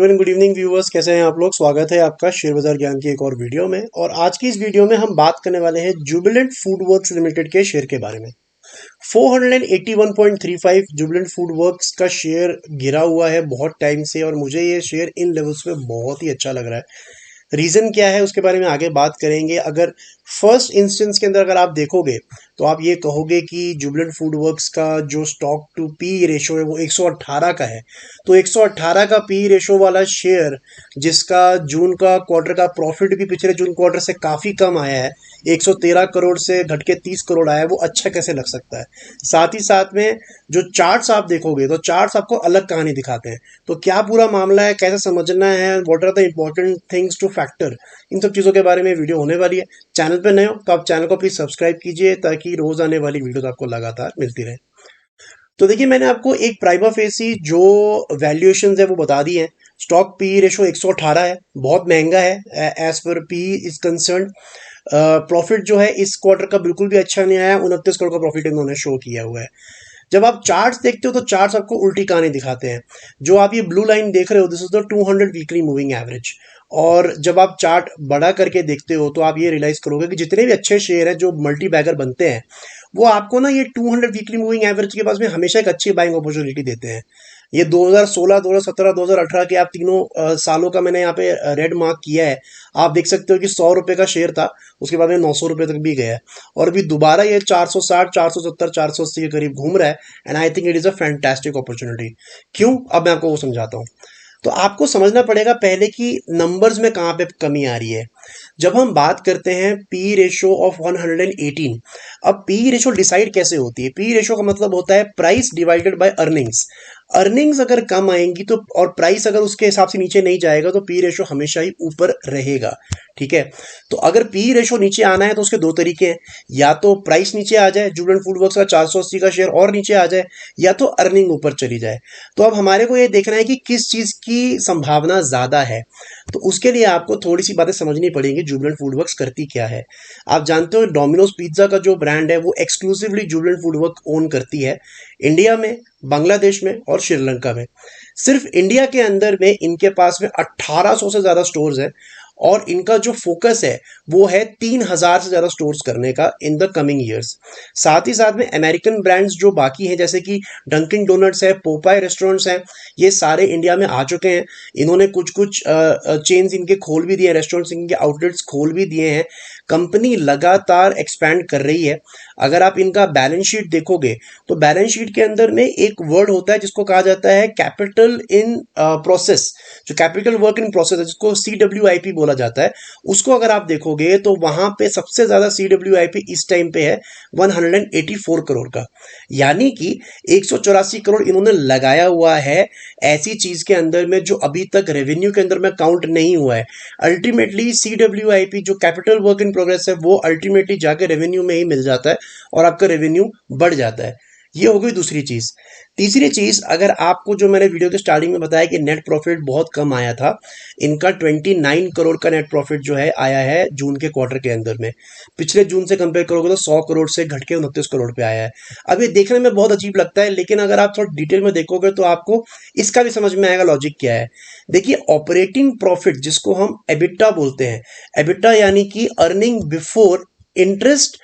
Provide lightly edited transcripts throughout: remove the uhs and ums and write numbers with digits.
Afternoon, good evening viewers, कैसे हैं आप लोग। स्वागत है आपका शेयर बाजार ज्ञान की एक और वीडियो में। और आज की इस वीडियो में हम बात करने वाले हैं जुबिलेंट फूडवर्क्स लिमिटेड के शेयर के बारे में। 481.35 जुबिलेंट फूडवर्क्स का शेयर गिरा हुआ है बहुत टाइम से, और मुझे ये शेयर इन लेवल्स पे बहुत ही अच्छा लग रहा है। रीजन क्या है उसके बारे में आगे बात करेंगे। अगर फर्स्ट इंस्टेंस के अंदर अगर आप देखोगे तो आप ये कहोगे कि जुबिलेंट फूडवर्क्स का जो स्टॉक टू पी रेशो है वो 118 का है। तो 118 का पी रेशो वाला शेयर, जिसका जून का क्वार्टर का प्रॉफिट भी पिछले जून क्वार्टर से काफी कम आया है, 113 करोड़ से घट के 30 करोड़ आया है, वो अच्छा कैसे लग सकता है। साथ ही साथ में जो चार्ट्स आप देखोगे तो चार्ट्स आपको अलग कहानी दिखाते हैं। तो क्या पूरा मामला है, कैसे समझना है, what are the important things to factor, इन सब चीज़ों के बारे में वीडियो होने वाली है। चैनल पे नए हो तो आप चैनल को प्लीज सब्सक्राइब कीजिए ताकि रोज आने वाली वीडियो आपको लगातार मिलती रहे। तो देखिए, मैंने आपको एक प्राइमा फेसी जो वैल्यूएशन है वो बता दी है। स्टॉक पी रेशो 118 है, बहुत महंगा है as per P is concern. Profit जो है इस क्वार्टर का बिल्कुल भी अच्छा नहीं आया, 29 करोड़ का प्रॉफिट इन्होंने शो किया हुआ है। जब आप चार्ट्स देखते हो तो चार्ट्स आपको उल्टी कहानी दिखाते हैं। जो आप ये ब्लू लाइन देख रहे हो, this is the 200 weekly moving average. और जब आप चार्ट बड़ा करके देखते हो तो आप ये रियलाइज करोगे कि जितने भी अच्छे शेयर हैं जो मल्टी बैगर बनते हैं, वो आपको ना ये 200 वीकली मूविंग एवरेज के पास में हमेशा एक अच्छी बाइंग अपॉर्चुनिटी देते हैं। ये 2016, 2017, 2018 के आप तीनों सालों का मैंने यहाँ पे रेड मार्क किया है। आप देख सकते हो कि 100 रुपए का शेयर था, उसके बाद में 900 रुपए तक भी गया है, और अभी दोबारा ये 460, 470, 480 के करीब घूम रहा है। And I think it is a fantastic opportunity. क्यों, अब मैं आपको वो समझाता हूँ। तो आपको समझना पड़ेगा पहले कि नंबर्स में कहाँ पे कमी आ रही है। जब हम बात करते हैं पी रेशो ऑफ 118, अब पी रेशो डिसाइड कैसे होती है। पी रेशो का मतलब होता है price divided by earnings. Earnings अगर कम आएंगी तो, और प्राइस अगर उसके हिसाब से नीचे नहीं जाएगा, तो पी रेशो हमेशा ही ऊपर रहेगा। ठीक है। तो अगर पी रेशो नीचे आना है तो उसके दो तरीके हैं। या तो प्राइस नीचे आ जाए, जुबिलेंट फूडवर्क्स का 480 का शेयर और नीचे आ जाए, या तो अर्निंग ऊपर चली जाए। तो अब हमारे को ये देखना है कि किस चीज की संभावना ज्यादा है। तो उसके लिए आपको थोड़ी सी बातें समझनी पड़ेंगी। जुबिलेंट फूडवर्क्स करती क्या है। आप जानते हो डोमिनोज पिज्जा का जो ब्रांड है वो एक्सक्लूसिवली जुबिलेंट फूडवर्क ओन करती है, इंडिया में, बांग्लादेश में और श्रीलंका में। सिर्फ इंडिया के अंदर में इनके पास में 1800 से ज्यादा स्टोर्स हैं, और इनका जो फोकस है वो है 3000 से ज्यादा स्टोर्स करने का इन द कमिंग ईयर्स। साथ ही साथ में अमेरिकन ब्रांड्स जो बाकी हैं, जैसे कि डंकिन डोनट्स है, पोपाई रेस्टोरेंट्स हैं, ये सारे इंडिया में आ चुके हैं। इन्होंने कुछ कुछ चेन्स इनके खोल भी दिए हैं, रेस्टोरेंट्स इनके आउटलेट्स खोल भी दिए हैं। कंपनी लगातार एक्सपैंड कर रही है। अगर आप इनका बैलेंस शीट देखोगे तो बैलेंस शीट के अंदर में एक वर्ड होता है जिसको कहा जाता है कैपिटल इन प्रोसेस। जो कैपिटल वर्क इन प्रोसेस है, जिसको CWIP बोला जाता है, उसको अगर आप देखोगे तो वहां पे सबसे ज्यादा CWIP इस टाइम पे है 184 करोड़ का। यानी कि 184 करोड़ इन्होंने लगाया हुआ है ऐसी चीज के अंदर में जो अभी तक रेवेन्यू के अंदर में काउंट नहीं हुआ है। अल्टीमेटली CWIP जो कैपिटल वर्क इन प्रोग्रेस है वो अल्टीमेटली जाके रेवेन्यू में ही मिल जाता है, और आपका रेवेन्यू बढ़ जाता है। ये हो गई दूसरी चीज। तीसरी चीज, अगर आपको जो मैंने वीडियो के स्टार्टिंग में बताया कि नेट प्रॉफिट बहुत कम आया था, इनका 29 करोड़ का नेट प्रॉफिट जो है आया है जून के क्वार्टर के अंदर में। पिछले जून से कंपेयर करोगे तो 100 करोड़ से घट के 29 करोड़ पे आया है। अब ये देखने में बहुत अजीब लगता है, लेकिन अगर आप थोड़ा डिटेल में देखोगे तो आपको इसका भी समझ में आएगा लॉजिक क्या है। देखिए, ऑपरेटिंग प्रॉफिट जिसको हम एबिटा बोलते हैं, एबिटा यानी कि earning before interest,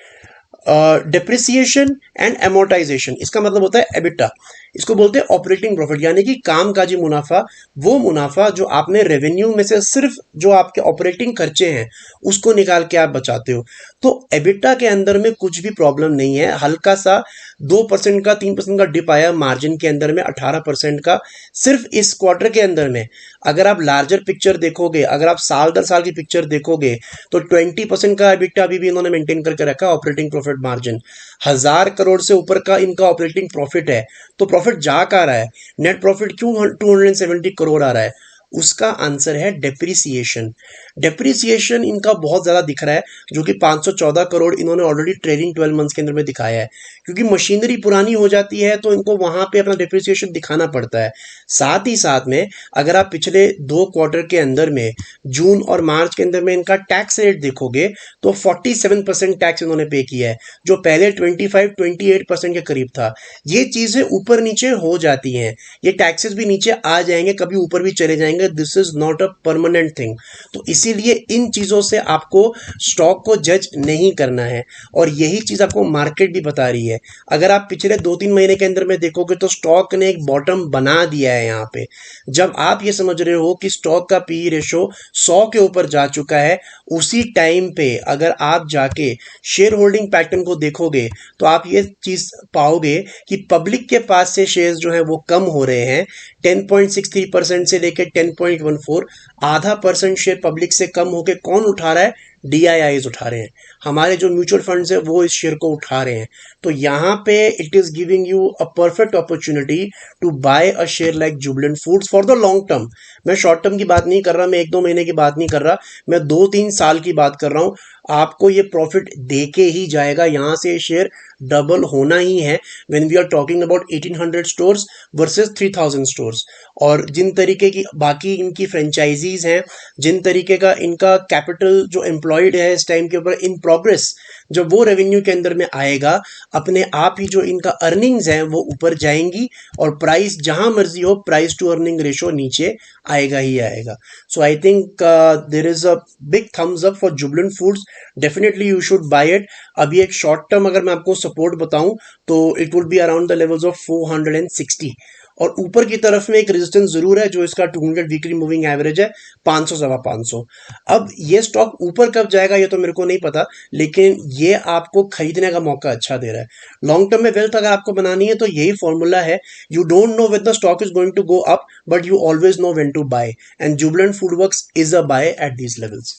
depreciation and amortisation, इसका मतलब होता है एबिटा। इसको बोलते हैं ऑपरेटिंग प्रॉफिट, यानी कि कामकाजी मुनाफा। वो मुनाफा जो आपने रेवेन्यू में से सिर्फ जो आपके ऑपरेटिंग खर्चे हैं उसको निकाल के आप बचाते हो। तो एबिटा के अंदर में कुछ भी प्रॉब्लम नहीं है। हल्का सा 2% का, 3% का डिप आया मार्जिन के अंदर में, 18% का सिर्फ इस क्वार्टर के अंदर में। अगर आप लार्जर पिक्चर देखोगे, अगर आप साल दर साल की पिक्चर देखोगे, तो 20% का एबिटा अभी भी इन्होंने मेंटेन करके रखा है। ऑपरेटिंग प्रॉफिट मार्जिन 1000 करोड़ से ऊपर का इनका ऑपरेटिंग प्रॉफिट है। तो प्रॉफिट जा का रहा है, नेट प्रॉफिट क्यों 270 करोड़ आ रहा है? उसका आंसर है डेप्रिसिएशन। डेप्रिसिएशन इनका बहुत ज्यादा दिख रहा है, जो कि 514 करोड़ इन्होंने ऑलरेडी ट्रेलिंग 12 मंथ्स के अंदर में दिखाया है। क्योंकि मशीनरी पुरानी हो जाती है तो इनको वहां पे अपना डेप्रिसिएशन दिखाना पड़ता है। साथ ही साथ में अगर आप पिछले 2 क्वार्टर के अंदर में, जून और मार्च के अंदर में, इनका टैक्स रेट देखोगे तो 47% टैक्स इन्होंने पे किया है, जो पहले 25-28% के करीब था। ये चीजें ऊपर नीचे हो जाती हैं, ये टैक्सेस भी नीचे आ जाएंगे, कभी ऊपर भी चले जाएंगे जाएंगे, this is not a permanent thing. तो इसीलिए इन चीज़ों से आपको स्टॉक को जज नहीं करना है, और यही चीज़ आपको मार्केट भी बता रही है। अगर आप पिछले 2-3 महीने के अंदर में देखोगे तो स्टॉक ने एक बॉटम बना दिया है यहाँ पे। जब आप ये समझ रहे हो कि स्टॉक का पी रेशो 100 के ऊपर जा चुका है, उसी टाइम पे अगर आप जाके शेयर होल्डिंग पैटर्न को देखोगे तो आप ये चीज पाओगे कि पब्लिक के पास से शेयर्स जो है वो कम हो रहे हैं। 10.63% से लेकर 10.14, आधा परसेंट शेयर पब्लिक से कम होके कौन उठा रहा है? डीआईआईज उठा रहे हैं। हमारे जो म्यूचुअल फंड्स है वो इस शेयर को उठा रहे हैं। तो यहाँ पे it is giving you a perfect opportunity to buy a share like Jubilant Foods for the long term. मैं शॉर्ट टर्म की बात नहीं कर रहा, मैं 1-2 महीने की बात नहीं कर रहा, मैं 2-3 साल की बात कर रहा हूं। आपको ये प्रॉफिट देके ही जाएगा, यहां से शेयर डबल होना ही है when we are talking about 1800 stores versus 3000 stores. और जिन तरीके की बाकी इनकी फ्रेंचाइजीज हैं, जिन तरीके का इनका कैपिटल जो एम्प्लॉयड है इस टाइम के ऊपर इन प्रोग्रेस, जब वो रेवेन्यू के अंदर में आएगा, अपने आप ही जो इनका अर्निंग्स हैं वो ऊपर जाएंगी, और प्राइस जहां मर्जी हो, प्राइस टू अर्निंग रेशो नीचे आएगा ही आएगा। So I think there is a big thumbs up for Jubilant Foods. Definitely you should buy it. अभी एक शॉर्ट टर्म अगर मैं आपको सपोर्ट बताऊं तो it would be around the levels of 460, और ऊपर की तरफ में एक रेजिस्टेंस जरूर है जो इसका 200 वीकली मूविंग एवरेज है, 500 सवा 500। अब ये स्टॉक ऊपर कब जाएगा ये तो मेरे को नहीं पता, लेकिन ये आपको खरीदने का मौका अच्छा दे रहा है। लॉन्ग टर्म में वेल्थ अगर आपको बनानी है तो यही फॉर्मूला है। You don't know when the stock is going to go up, but you always know when to buy, and Jubilant Food Works is a buy at these levels.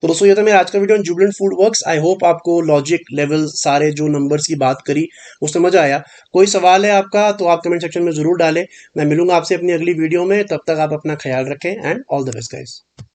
तो दोस्तों ये था मेरा आज का video on Jubilant Food Works. I hope आपको logic level सारे जो नंबर्स की बात करी वो समझ आया। कोई सवाल है आपका तो आप कमेंट सेक्शन में जरूर डालें। मैं मिलूंगा आपसे अपनी अगली वीडियो में, तब तक आप अपना ख्याल रखें, and all the best guys.